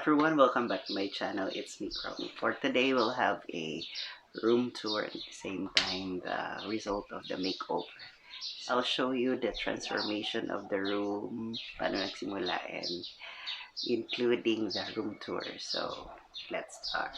everyone, welcome back to my channel. It's me, Chrome. For today, we'll have a room tour at the same time the result of the makeover. I'll show you the transformation of the room, paano nagsimula, and including the room tour. So, let's start.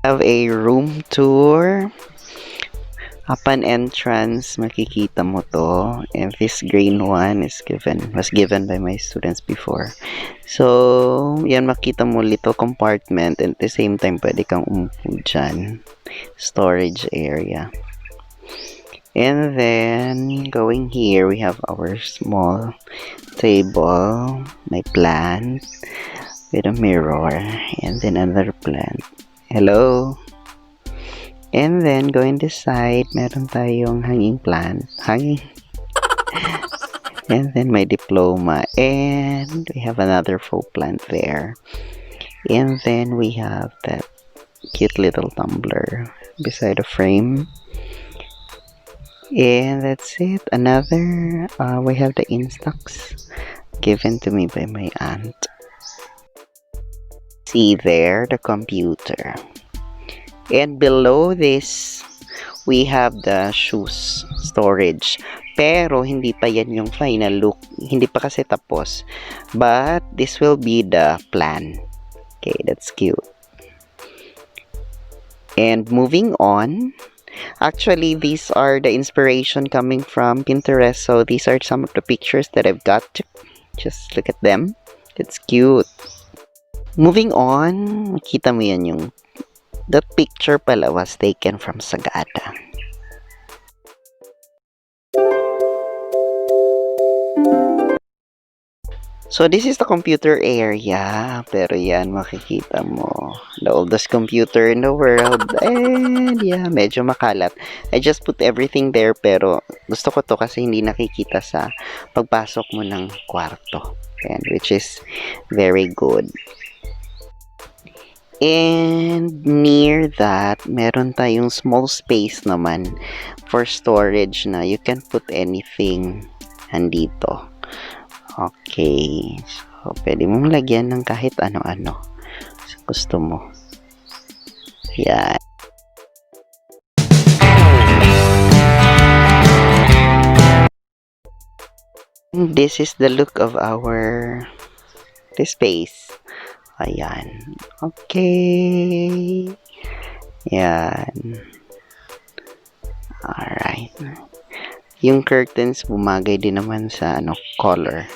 Have a room tour. Upon entrance, makikita mo to, and this green one was given by my students before. So, yan, makita mo little compartment, and at the same time, pwede kang umupo dyan. Storage area. And then, going here, we have our small table, my plant, with a mirror, and then another plant. Hello! And then, going this side, meron tayong hanging plant. Hanging. And then, my diploma. And we have another faux plant there. And then, we have that cute little tumbler beside a frame. And that's it. Another, we have the Instax given to me by my aunt. See there, the computer. And below this, we have the shoes storage. Pero, hindi pa yan yung final look. Hindi pa kasi tapos. But, this will be the plan. Okay, that's cute. And moving on, actually, these are the inspiration coming from Pinterest. So, these are some of the pictures that I've got. Just look at them. It's cute. Moving on, makita mo yan yung that picture pala was taken from Sagada. So, this is the computer area. Pero yan, makikita mo. The oldest computer in the world. And yeah, medyo makalat. I just put everything there. Pero gusto ko to kasi hindi nakikita sa pagpasok mo ng kwarto. And which is very good. And near that, meron tayong small space naman for storage na you can put anything andito. Okay. So, pwede mong lagyan ng kahit ano-ano. So, gusto mo. Yan. This is the look of our space. Ayan. Okay. Yan. Alright. Yung curtains bumagay din naman sa color.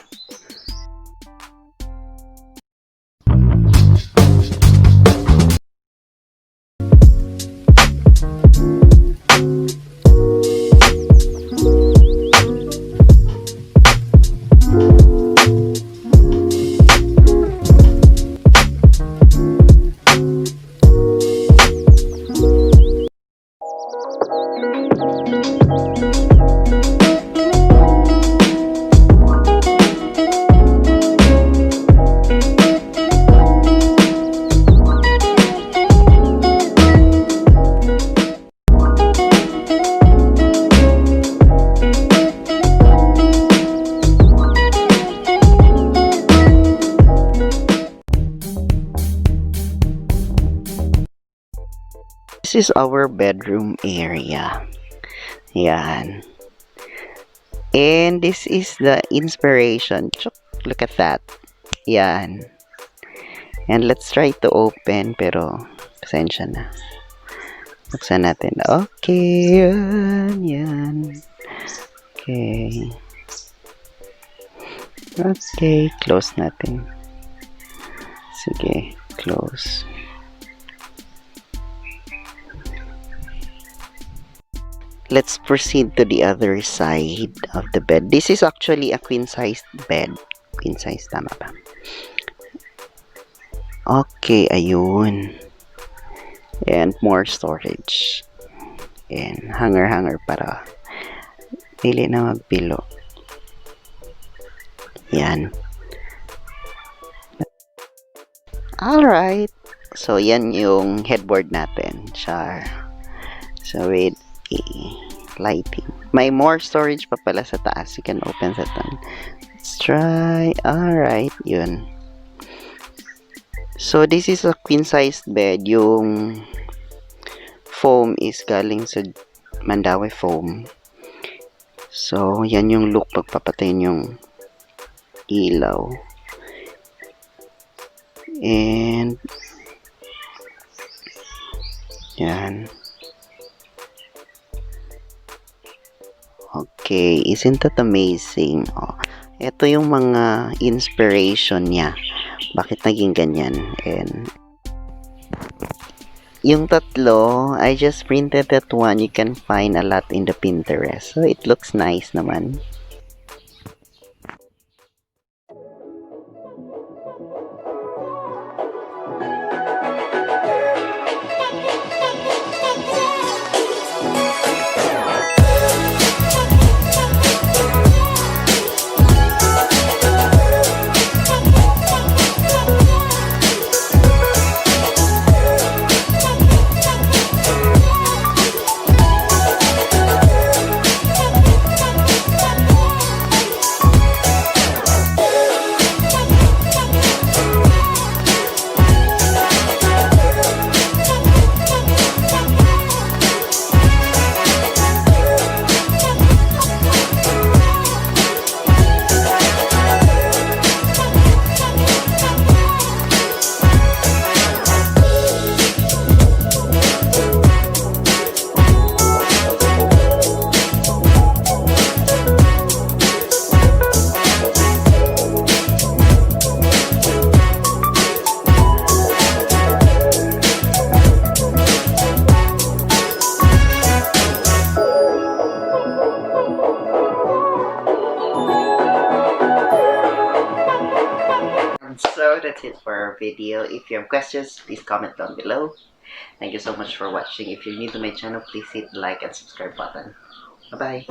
This is our bedroom area. Yan. And this is the inspiration. Look at that. Yan. And let's try to open, pero pasensya na. Buksan natin. Okay. Yan. Okay. Okay. Close natin. Sige. Close. Let's proceed to the other side of the bed. This is actually a queen-sized bed. Queen-size, tama ba? Okay, ayun. And more storage. And hanger para pili na magpilo. Yan. Alright. So, yan yung headboard natin. Char. So, wait. Lighting. May more storage pa pala sa taas. You can open that one. Let's try. Alright, yun. So, this is a queen-sized bed. Yung foam is galing sa Mandawi foam. So, yan yung look pagpapatayin yung ilaw. And yan. Okay, isn't that amazing? Oh, ito yung mga inspiration niya. Bakit naging ganyan? And yung tatlo, I just printed that one. You can find a lot in the Pinterest. So, it looks nice naman. So that's it for our video. If you have questions, please comment down below. Thank you so much for watching. If you're new to my channel, please hit the like and subscribe button. Bye-bye.